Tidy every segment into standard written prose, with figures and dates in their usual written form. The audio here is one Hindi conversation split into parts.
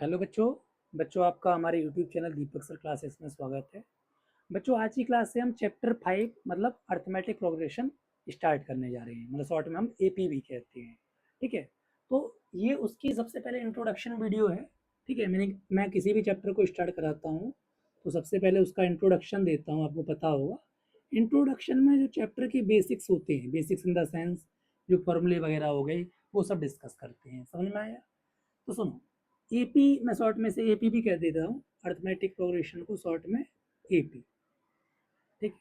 हेलो बच्चों। आपका हमारे यूट्यूब चैनल दीपक सर क्लासेस में स्वागत है। बच्चों, आज की क्लास से हम चैप्टर 5 मतलब अर्थमेटिक प्रोग्रेशन स्टार्ट करने जा रहे हैं। मतलब शॉर्ट में हम एपीवी कहते हैं। ठीक है, तो ये उसकी सबसे पहले इंट्रोडक्शन वीडियो है। ठीक है, मैं किसी भी चैप्टर को स्टार्ट कराता हूँ तो सबसे पहले उसका इंट्रोडक्शन देता हूँ। आपको पता होगा इंट्रोडक्शन में जो चैप्टर के बेसिक्स होते हैं, बेसिक्स इन द सेंस जो फॉर्मूले वगैरह हो गए, वो सब डिस्कस करते हैं। समझ में आया? तो सुनो, एपी मैं शॉर्ट में से एपी भी कह देता हूँ, अर्थमेटिक प्रोग्रेशन को शॉर्ट में एपी। ठीक है,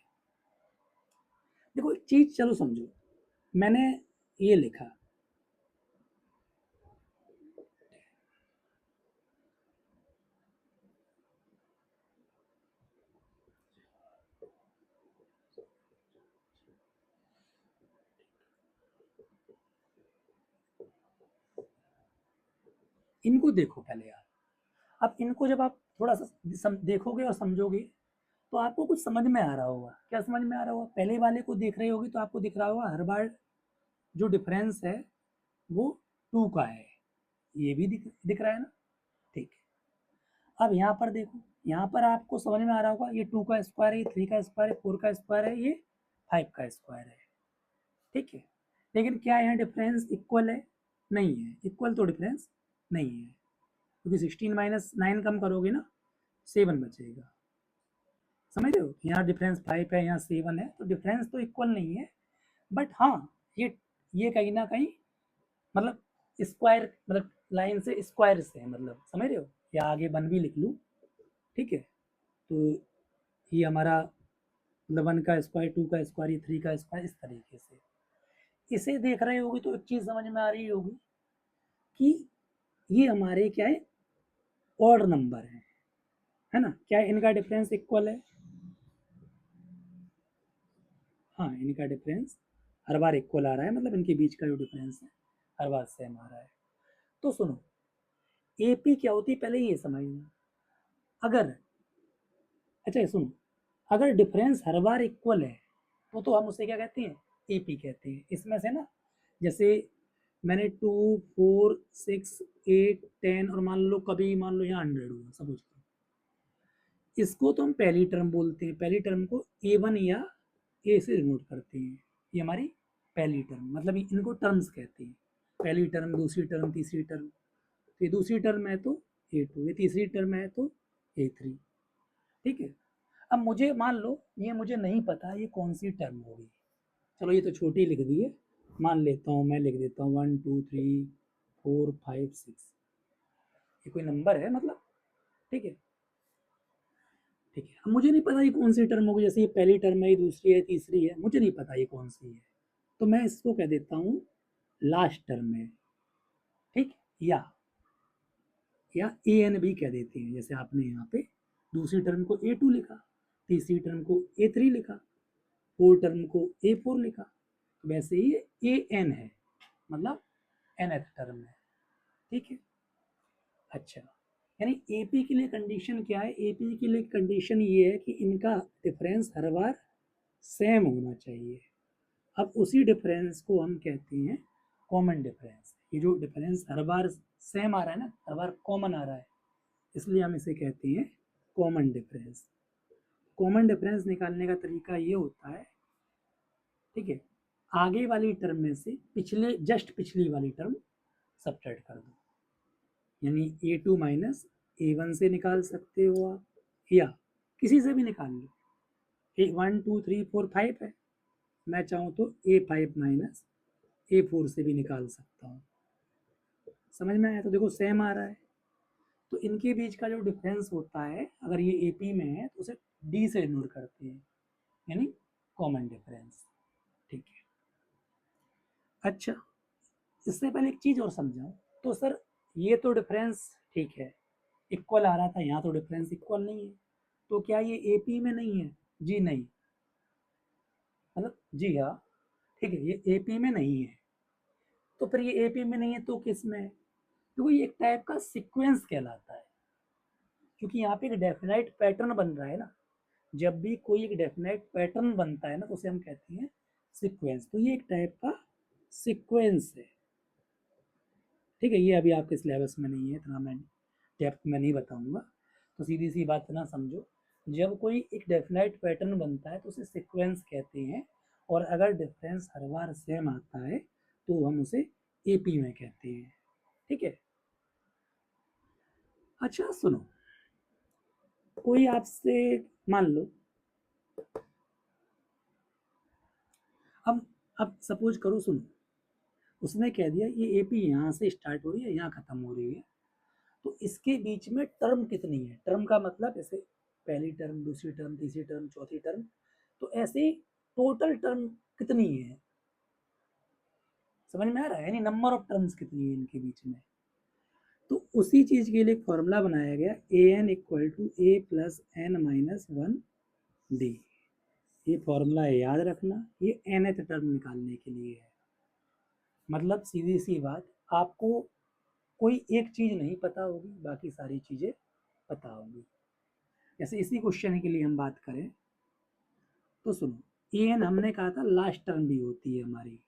देखो एक चीज चलो समझो। मैंने ये लिखा, इनको देखो पहले यार। अब इनको जब आप थोड़ा सा देखोगे और समझोगे तो आपको कुछ समझ में आ रहा होगा। क्या समझ में आ रहा होगा? पहले वाले को देख रहे होगे तो आपको दिख रहा होगा हर बार जो डिफरेंस है वो 2 का है। ये भी दिख रहा है ना? ठीक है, अब यहाँ पर देखो, यहाँ पर आपको समझ में आ रहा होगा ये 2 का स्क्वायर है, ये 3 का स्क्वायर है, 4 का स्क्वायर है, ये 5 का स्क्वायर है। ठीक है, लेकिन क्या यहाँ डिफरेंस इक्वल है? नहीं है। इक्वल तो डिफरेंस नहीं है, क्योंकि 16 माइनस 9 कम करोगे ना 7 बचेगा। समझ रहे हो? यहाँ डिफरेंस 5 है, यहाँ 7 है, तो डिफरेंस तो इक्वल नहीं है। बट हाँ, ये कहीं ना कहीं मतलब स्क्वायर, मतलब लाइन से स्क्वायर से है, मतलब समझ रहे हो? या आगे 1 भी लिख लूँ। ठीक है, तो ये हमारा मतलब 1 का स्क्वायर, 2 का स्क्वायर, ये 3 का स्क्वायर, इस तरीके से इसे देख रहे होगे तो एक चीज समझ में आ रही होगी कि ये हमारे क्या है, ऑड नंबर है ना? क्या इनका डिफरेंस इक्वल है? हाँ, इनका डिफरेंस हर बार इक्वल आ रहा है, मतलब इनके बीच का जो डिफरेंस है हर बार सेम आ रहा है। तो सुनो, एपी क्या होती है पहले ये समझना। अगर अच्छा सुनो, अगर डिफरेंस हर बार इक्वल है तो हम उसे क्या कहते हैं? एपी कहते हैं। इसमें से ना, जैसे मैंने 2, 4, 6, 8, 10 और मान लो यहाँ 100 हुआ, सपोज इसको तो हम पहली टर्म बोलते हैं। पहली टर्म को A1 या ए से डिनोट करते हैं। ये हमारी पहली टर्म, मतलब इनको टर्म्स कहते हैं। पहली टर्म, दूसरी टर्म, तीसरी टर्म। तो ये दूसरी टर्म है तो A2, ये तीसरी टर्म है तो A3। ठीक है, अब मुझे मान लो ये मुझे नहीं पता ये कौन सी टर्म होगी। चलो ये तो छोटी लिख दी है, मान लेता हूँ, मैं लिख देता हूँ 1 2 3 4 5 6। ये कोई नंबर है मतलब। ठीक है, ठीक है, अब मुझे नहीं पता ये कौन सी टर्म होगी। जैसे ये पहली टर्म है, ये दूसरी है, तीसरी है, मुझे नहीं पता ये कौन सी है, तो मैं इसको कह देता हूँ लास्ट टर्म है। ठीक, या ए एन भी कह देते हैं। जैसे आपने यहाँ पे दूसरी टर्म को A2 लिखा, तीसरी टर्म को A3 लिखा, फोर टर्म को A4 लिखा, तो वैसे ही ए एन है, मतलब nth टर्म है। ठीक है, अच्छा, यानी एपी के लिए कंडीशन क्या है? एपी के लिए कंडीशन ये है कि इनका डिफरेंस हर बार सेम होना चाहिए। अब उसी डिफरेंस को हम कहते हैं कॉमन डिफरेंस। ये जो डिफरेंस हर बार सेम आ रहा है ना, हर बार कॉमन आ रहा है, इसलिए हम इसे कहते हैं कॉमन डिफरेंस। कॉमन डिफरेंस निकालने का तरीका ये होता है, ठीक है, आगे वाली टर्म में से जस्ट पिछली वाली टर्म सब्ट्रैक्ट कर दो। यानी A2 माइनस A1 से निकाल सकते हो आप, या किसी से भी निकाल लो। 1 2 3 4 5 है, मैं चाहूँ तो A5 माइनस A4 से भी निकाल सकता हूँ। समझ में आया? तो देखो सेम आ रहा है, तो इनके बीच का जो डिफरेंस होता है, अगर ये AP में है तो उसे D से डिनोट करते हैं, यानी कॉमन डिफरेंस। ठीक है, अच्छा, इससे पहले एक चीज़ और समझाऊँ। तो सर ये तो डिफरेंस ठीक है, इक्वल आ रहा था, यहाँ तो डिफरेंस इक्वल नहीं है, तो क्या ये AP में नहीं है? जी नहीं, मतलब जी हाँ, ठीक है, ये AP में नहीं है। तो फिर ये AP में नहीं है तो किस में है? क्योंकि ये एक टाइप का सीक्वेंस कहलाता है, क्योंकि यहाँ पे एक डेफिनाइट पैटर्न बन रहा है ना। जब भी कोई एक डेफिनाइट पैटर्न बनता है ना तो उसे हम कहते हैं सीक्वेंस। तो ये एक टाइप का सीक्वेंस है। ठीक है, ये अभी आपके सिलेबस में नहीं है, इतना मैं डेप्थ में नहीं बताऊंगा, तो सीधी सी बात ना समझो, जब कोई एक डेफिनेट पैटर्न बनता है तो उसे सीक्वेंस कहते हैं, और अगर डिफरेंस हर बार सेम आता है तो हम उसे एपी में कहते हैं। ठीक है। अच्छा सुनो, कोई आपसे मान लो, अब सपोज करो, सुनो, उसने कह दिया ये एपी यहाँ से स्टार्ट हो रही है, यहाँ खत्म हो रही है, तो इसके बीच में टर्म कितनी है, टर्म का मतलब ऐसे पहली टर्म, दूसरी टर्म, तीसरी टर्म, चौथी टर्म, तो ऐसे टोटल टर्म कितनी है, समझ में आ रहा है, यानी नंबर ऑफ टर्म्स कितनी है इनके बीच में। तो उसी चीज के लिए एक फॉर्मूला बनाया गया, A N equal to A plus N minus one D. ये फॉर्मूला याद रखना, ये nth टर्म निकालने के लिए है। मतलब सीधी सी बात, आपको कोई एक चीज नहीं पता होगी, बाकी सारी चीजें पता होगी। जैसे इसी क्वेश्चन के लिए हम बात करें तो सुनो, ए एन हमने कहा था लास्ट टर्म भी होती है हमारी,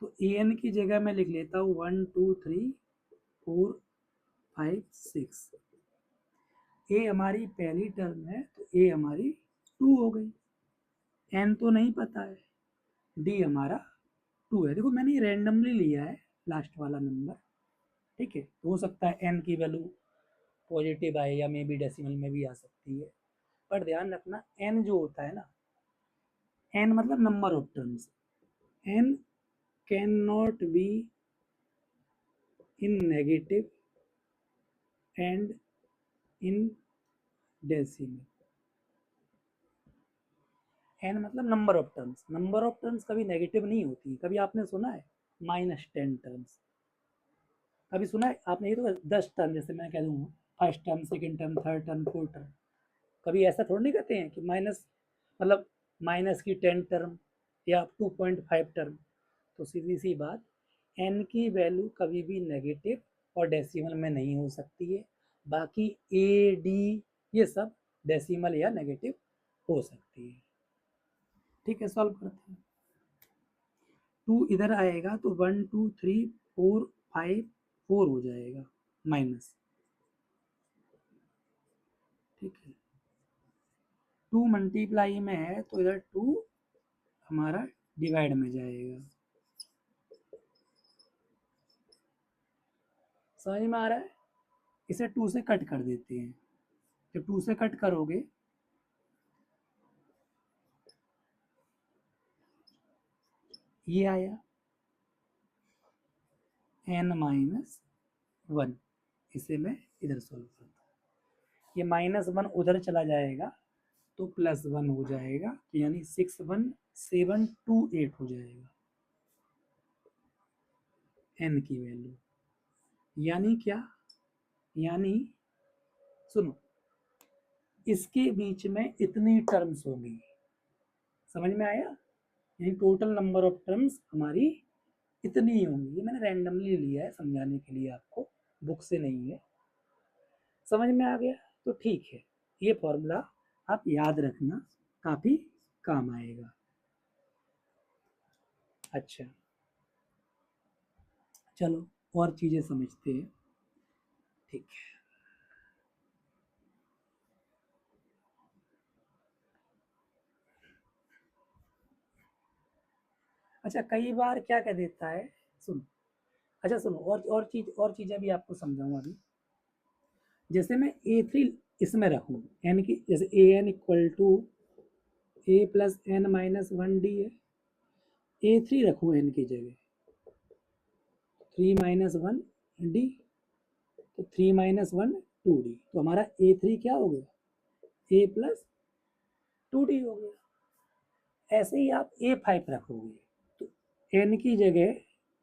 तो ए एन की जगह मैं लिख लेता हूँ 1 2 3 4 5 6। ए हमारी पहली टर्म है तो ए हमारी 2 हो गई, एन तो नहीं पता है, डी हमारा 2 है। देखो मैंने ये रैंडमली लिया है लास्ट वाला नंबर, ठीक है, तो हो सकता है एन की वैल्यू पॉजिटिव आए या मे बी डेसिमल में भी आ सकती है, पर ध्यान रखना एन जो होता है ना, एन मतलब number of terms, N can not be in negative and in decimal. N मतलब number of terms, number of terms कभी नेगेटिव नहीं होती। कभी आपने सुना है -10 टर्म्स, कभी सुना है आपने? ये तो 10 टर्म, जैसे मैं कह दूँ first term, second term, third term, fourth term, कभी ऐसा थोड़ा नहीं कहते हैं कि माइनस, मतलब माइनस की 10 टर्म या 2.5 टर्म। तो सीधी सी बात, एन की वैल्यू कभी भी नेगेटिव और डेसिमल में नहीं हो सकती है, बाकी ए डी ये सब डेसिमल या नेगेटिव हो सकती है। ठीक है, सॉल्व करते हैं। 2 इधर आएगा तो 1 2 3 4 5 4 हो जाएगा माइनस, ठीक है। 2 मल्टीप्लाई में है तो इधर 2 हमारा डिवाइड में जाएगा। समझ में आ रहा है? इसे 2 से कट कर देते हैं, जब 2 से कट करोगे ये आया n माइनस 1, इसे मैं इधर सोल्व करता हूँ, ये -1 उधर चला जाएगा तो +1 हो जाएगा, यानी 61728 हो जाएगा n की वैल्यू। यानी क्या, यानी सुनो, इसके बीच में इतनी टर्म्स होंगी, समझ में आया? यानी टोटल नंबर ऑफ टर्म्स हमारी इतनी ही होंगी। ये मैंने रैंडमली लिया है समझाने के लिए आपको, बुक से नहीं है। समझ में आ गया? तो ठीक है, ये फॉर्मूला आप याद रखना, काफी काम आएगा। अच्छा चलो और चीजें समझते हैं। ठीक है, अच्छा कई बार क्या कह देता है, सुनो, अच्छा सुनो, और चीजें भी आपको समझाऊंगा अभी। जैसे मैं A3 इसमें रखूँ, एन की, जैसे A N equal to A plus N minus 1 D है, A3 रखूँ एन की जगह, 3 माइनस 1 डी, तो 3 माइनस 1 2 डी, तो हमारा A3 क्या हो गया, ए प्लस 2 डी हो गया। ऐसे ही आप A5 रखोगे तो एन की जगह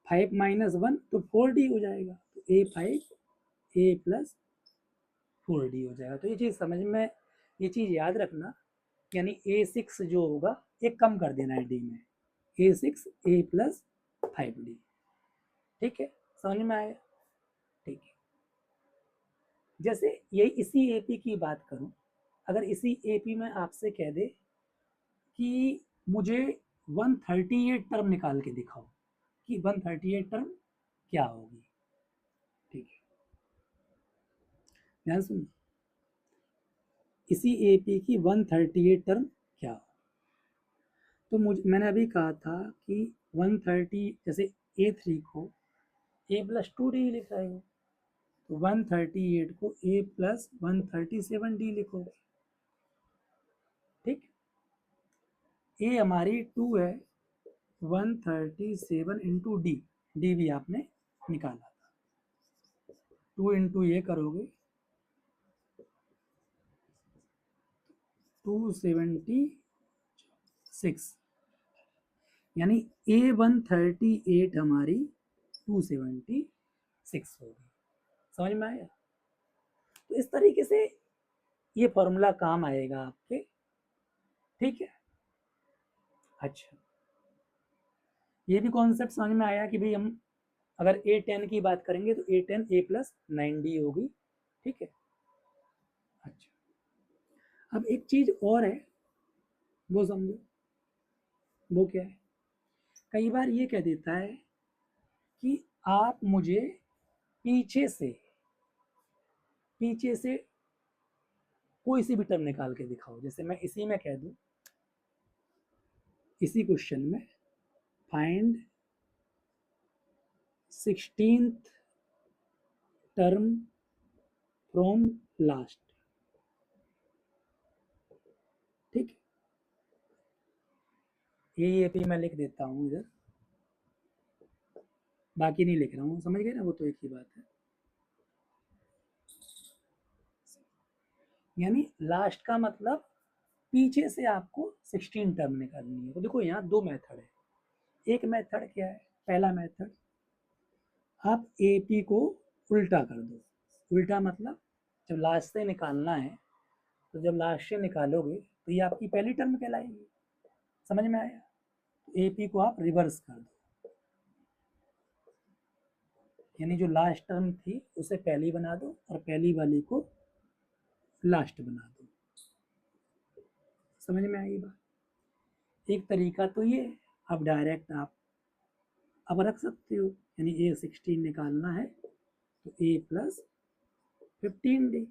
5 माइनस 1 तो 4 डी हो जाएगा, तो A5 ए प्लस 4 डी हो जाएगा। तो ये चीज़ समझ में, ये चीज़ याद रखना, यानी A6 जो होगा एक कम कर देना है डी में, A6 ए प्लस 5 डी। ठीक है, समझ में आया? ठीक है, जैसे ये इसी एपी की बात करूं, अगर इसी एपी में आपसे कह दे कि मुझे 138 टर्म निकाल के दिखाओ कि 138 टर्म क्या होगी, ठीक है, ध्यान सुनो, इसी AP की 138 टर्म क्या हो। तो मैंने अभी कहा था कि 130 जैसे A3 को A+2D लिखा है, तो 138 को A+137D लिखो। ठीक, ए हमारी 2 है, 137 इंटू डी, डी भी आपने निकाला था, 2 इंटू ये करोगे 276, यानी A138 हमारी 276 होगी। समझ में आया। तो इस तरीके से ये फॉर्मूला काम आएगा आपके। ठीक है, अच्छा, ये भी कॉन्सेप्ट समझ में आया कि भाई हम अगर A10 की बात करेंगे तो A10 A+9D होगी। ठीक है, अच्छा, अब एक चीज और है, वो समझो। वो क्या है, कई बार ये कह देता है कि आप मुझे पीछे से कोई सी भी टर्म निकाल के दिखाओ। जैसे मैं इसी में कह दूं, इसी क्वेश्चन में find 16th term from last. ठीक, ये मैं लिख देता हूं इधर, बाकी नहीं लिख रहा हूं, समझ गए ना, वो तो एक ही बात है। यानी लास्ट का मतलब पीछे से आपको 16 टर्म निकालनी है। तो देखो यहाँ दो मेथड है। एक मेथड क्या है, पहला मेथड, आप AP को उल्टा कर दो। उल्टा मतलब जब लास्ट से निकालना है, तो जब लास्ट से निकालोगे तो ये आपकी पहली टर्म कहलाएगी। समझ में आया। तो AP को आप रिवर्स कर दो, यानी जो लास्ट टर्म थी उसे पहली बना दो और पहली वाली को लास्ट बना दो। समझ में आई बात। एक तरीका तो ये, अब डायरेक्ट आप अब रख सकते हो, यानी A16 निकालना है तो A+15D।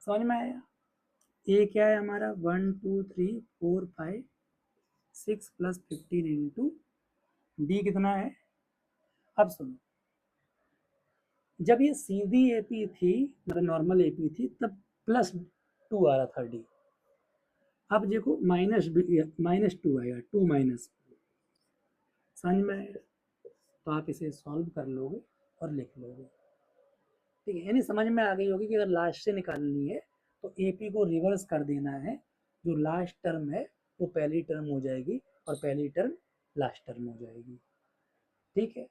समझ में आया। ए क्या है हमारा, 1 2 3 4 5 6 प्लस 15 इंटू डी कितना है। अब सुनो, जब ये सीधी AP थी, मतलब नॉर्मल AP थी, तब +2 आ रहा था डी। अब देखो -2 आएगा, 2 माइनस। समझ में आएगा। तो आप इसे सॉल्व कर लोगे और लिख लोगे। ठीक है, यानी समझ में आ गई होगी कि अगर लास्ट से निकालनी है तो AP को रिवर्स कर देना है। जो लास्ट टर्म है वो पहली टर्म हो जाएगी और पहली टर्म लास्ट टर्म हो जाएगी। ठीक है,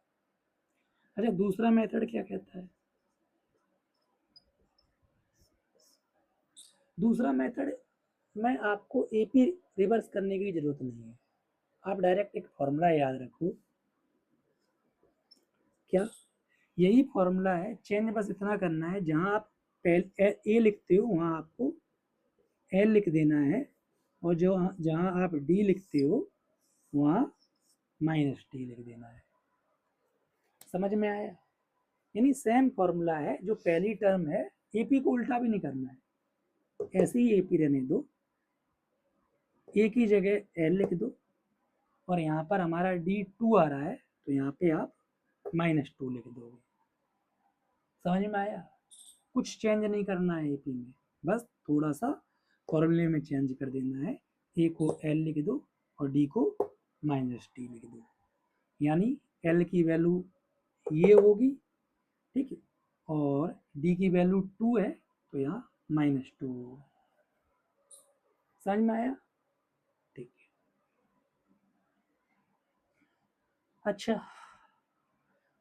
अच्छा, दूसरा मेथड क्या कहता है। दूसरा मेथड में आपको AP रिवर्स करने की जरूरत नहीं है। आप डायरेक्ट एक फॉर्मूला याद रखो। क्या, यही फॉर्मूला है, चेंज बस इतना करना है, जहां आप ए लिखते हो वहां आपको L लिख देना है, और जो जहां आप D लिखते हो वहां -D लिख देना है। समझ में आया। यानी सेम फॉर्मूला है, जो पहली टर्म है AP को उल्टा भी नहीं करना है, ऐसे ही AP रहने दो, A की जगह L लिख दो, और यहाँ पर हमारा D2 आ रहा है तो यहाँ पे आप -2 लिख दोगे। समझ में आया। कुछ चेंज नहीं करना है AP में, बस थोड़ा सा फॉर्मूले में चेंज कर देना है। A को L लिख दो और D को -D लिख दो, यानी L की वैल्यू ये होगी। ठीक है, और D की वैल्यू 2 है तो यहाँ -2 होगा। समझ में आया। ठीक है, अच्छा,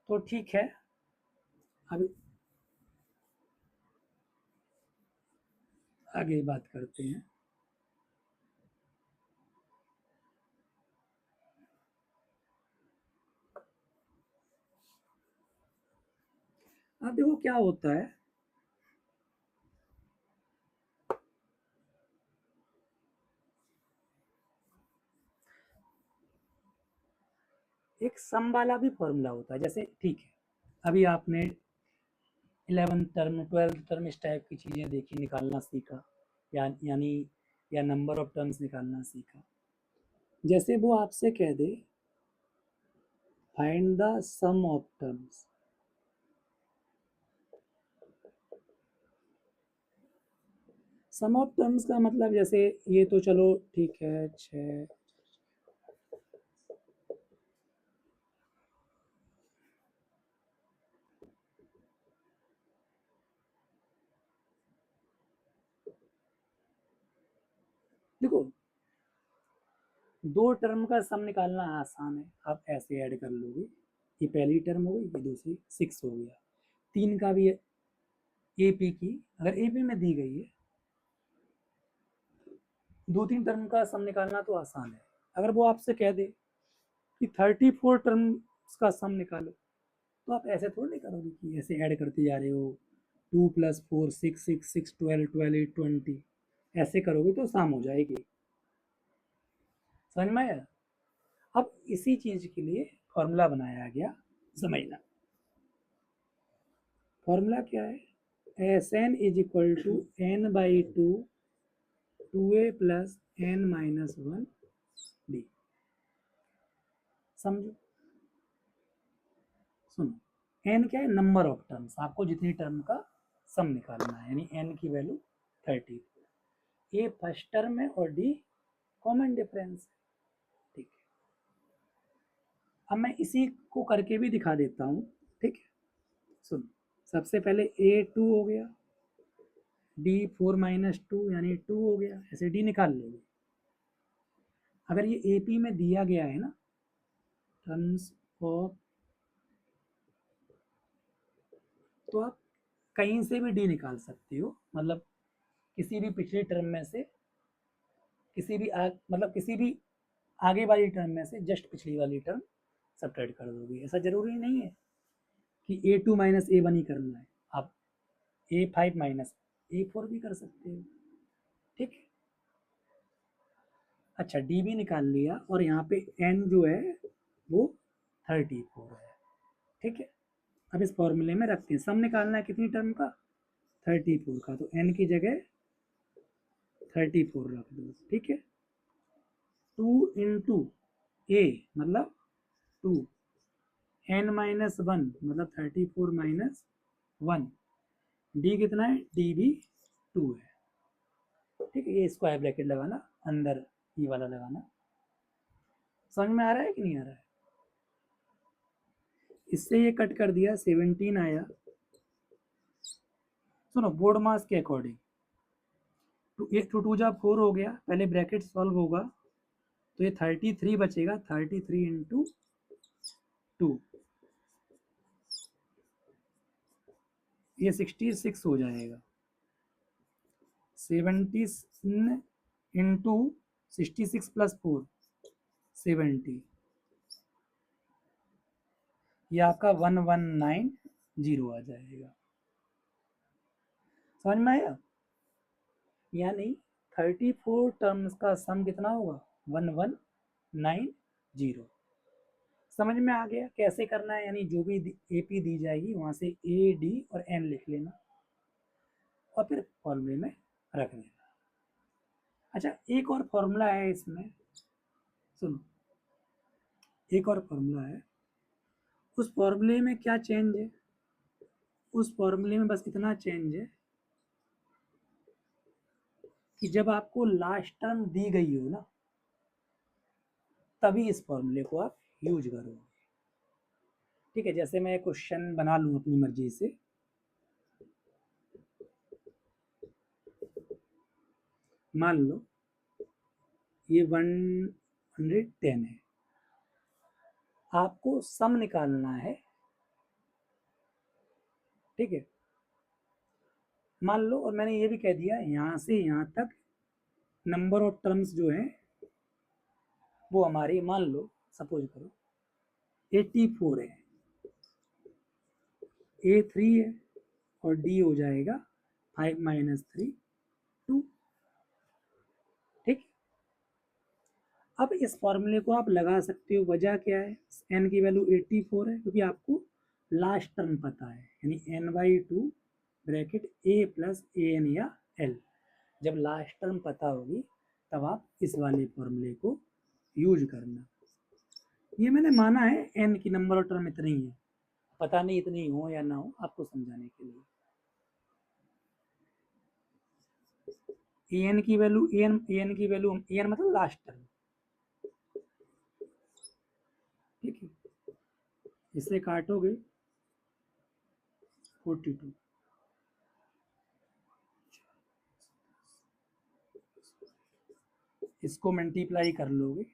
तो ठीक है, अभी आगे बात करते हैं। अब देखो क्या होता है, एक सम वाला भी फॉर्मूला होता है। जैसे ठीक है, अभी आपने 11th टर्म 12th टर्म इस टाइप की चीज़ें देखी, निकालना सीखा, यानी या नंबर ऑफ टर्म्स निकालना सीखा। जैसे वो आपसे कह दे find the sum of terms, sum of terms का मतलब जैसे ये तो चलो ठीक है 6, देखो 2 टर्म का सम निकालना आसान है, आप ऐसे ऐड कर लोगे, ये पहली टर्म हो गई, ये दूसरी 6 हो गया। 3 का भी ए पी की, अगर ए पी में दी गई है 2-3 टर्म का सम निकालना तो आसान है। अगर वो आपसे कह दे कि 34 टर्म्स का सम निकालो, तो आप ऐसे थोड़ी नहीं करोगे कि ऐसे ऐड करते जा रहे हो, 2 + 4 6 6 6 12 12 8 20, ऐसे करोगे तो सम हो जाएगी। समझ में आया? अब इसी चीज के लिए फॉर्मूला बनाया गया, समझना। फॉर्मूला क्या है? S n is equal to n by two 2a plus N minus 1 d. समझो, सुनो, एन क्या है? नंबर ऑफ टर्म्स, आपको जितनी टर्म का सम निकालना है, यानी एन की वैल्यू 30। ए फर्स्ट टर्म है और डी कॉमन डिफरेंस है, ठीक है। अब मैं इसी को करके भी दिखा देता हूँ, ठीक है। सुनो, सबसे पहले ए 2 हो गया, डी 4 माइनस 2 यानी 2 हो गया, ऐसे डी निकाल लोगे। अगर ये ए पी में दिया गया है ना, टर्म्स ऑफ, तो आप कहीं से भी डी निकाल सकते हो, मतलब किसी भी पिछले टर्म में से, किसी भी मतलब किसी भी आगे वाली टर्म में से जस्ट पिछली वाली टर्म सब्ट्रैक्ट कर दोगे। ऐसा जरूरी नहीं है कि A2 माइनस A1 ही करना है, आप A5 माइनस A4 भी कर सकते हो, ठीक है। अच्छा, डी भी निकाल लिया और यहाँ पे n जो है वो 34 है, ठीक है। अब इस फॉर्मूले में रखते हैं, सम निकालना है कितनी टर्म का? 34 का, तो n की जगह 34 रख दो, ठीक है। 2 इंटू ए मतलब 2, n माइनस 1 मतलब 34 माइनस 1, डी कितना है? डी भी 2 है, ठीक है। ये स्क्वायर ब्रैकेट लगाना, अंदर ये वाला लगाना। समझ में आ रहा है कि नहीं आ रहा है? इससे ये कट कर दिया, 17 आया। सुनो, बोर्ड मास के अकॉर्डिंग टू टू जा 4 हो गया, पहले ब्रैकेट सॉल्व होगा तो ये 33 बचेगा, 33 इंटू 2, ये 66 हो जाएगा। 17 इंटू 66 प्लस 4 70, ये आपका 1190 आ जाएगा। समझ में आया? यानी 34 टर्म्स का सम कितना होगा? 1190। समझ में आ गया कैसे करना है? यानी जो भी एपी दी जाएगी वहां से ए डी और एन लिख लेना और फिर फॉर्मूले में रख देना। अच्छा, एक और फॉर्मूला है इसमें, सुनो, एक और फॉर्मूला है। उस फॉर्मूले में क्या चेंज है? उस फॉर्मूले में बस इतना चेंज है कि जब आपको लास्ट टर्म दी गई हो ना, तभी इस फॉर्मूले को आप यूज करोगे, ठीक है। जैसे मैं क्वेश्चन बना लूँ अपनी मर्जी से, मान लो ये 110 है, आपको सम निकालना है, ठीक है। मान लो, और मैंने ये भी कह दिया यहाँ से यहाँ तक नंबर ऑफ टर्म्स जो है वो हमारी, मान लो सपोज करो 84 है, A3 है और D हो जाएगा 5 माइनस 3 2, ठीक। अब इस फॉर्मूले को आप लगा सकते हो, वजह क्या है? n की वैल्यू 84 है क्योंकि आपको लास्ट टर्म पता है, यानी n/2 bracket a plus an या l। जब लास्ट टर्म पता होगी तब आप इस वाले फॉर्मूले को यूज करना। ये मैंने माना है n की नंबर ऑफ टर्म इतनी ही है, पता नहीं इतनी हो या ना हो, आपको समझाने के लिए। an की वैल्यू an की वैल्यू an मतलब लास्ट टर्म, ठीक है। इससे काटोगे 42, इसको मल्टीप्लाई कर लोगे,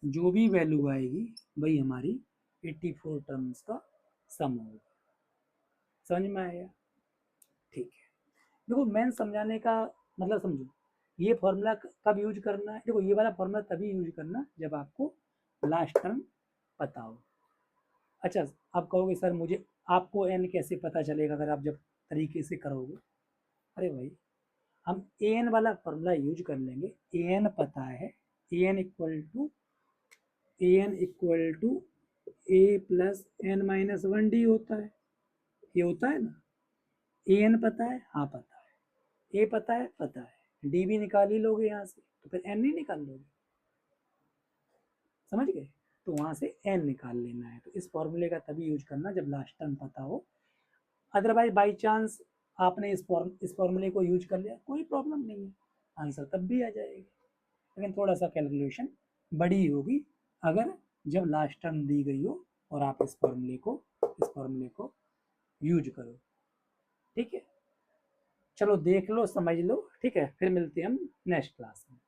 जो भी वैल्यू आएगी वही हमारी 84 टर्म्स का सम होगा। समझ में आया? ठीक है। देखो मेन समझाने का मतलब समझो, ये फॉर्मूला कब यूज करना है। देखो ये वाला फॉर्मूला तभी यूज करना जब आपको लास्ट टर्म पता हो। अच्छा, आप कहोगे सर मुझे आपको एन कैसे पता चलेगा अगर आप जब तरीके से करोगे। अरे भाई, हम ए एन वाला फॉर्मूला यूज कर लेंगे। ए एन पता है, A N equal to A plus N minus 1 D होता है, ये होता है ना। ए एन पता है, हाँ पता है। ए पता है, पता है। डी भी निकाल ही लोगे यहाँ से, तो फिर एन नहीं निकाल लोगे। समझ गए? तो वहां से एन निकाल लेना है। तो इस फॉर्मूले का तभी यूज करना जब लास्ट टर्म पता हो। अदरवाइज बाई चांस आपने इस फॉर्मूले को यूज कर लिया, कोई प्रॉब्लम नहीं है, आंसर तब भी आ जाएगी। लेकिन थोड़ा सा कैलकुलेशन बड़ी होगी अगर जब लास्ट टर्म दी गई हो और आप इस फॉर्मूले को यूज करो। ठीक है, चलो देख लो, समझ लो। ठीक है, फिर मिलते हैं हम नेक्स्ट क्लास में।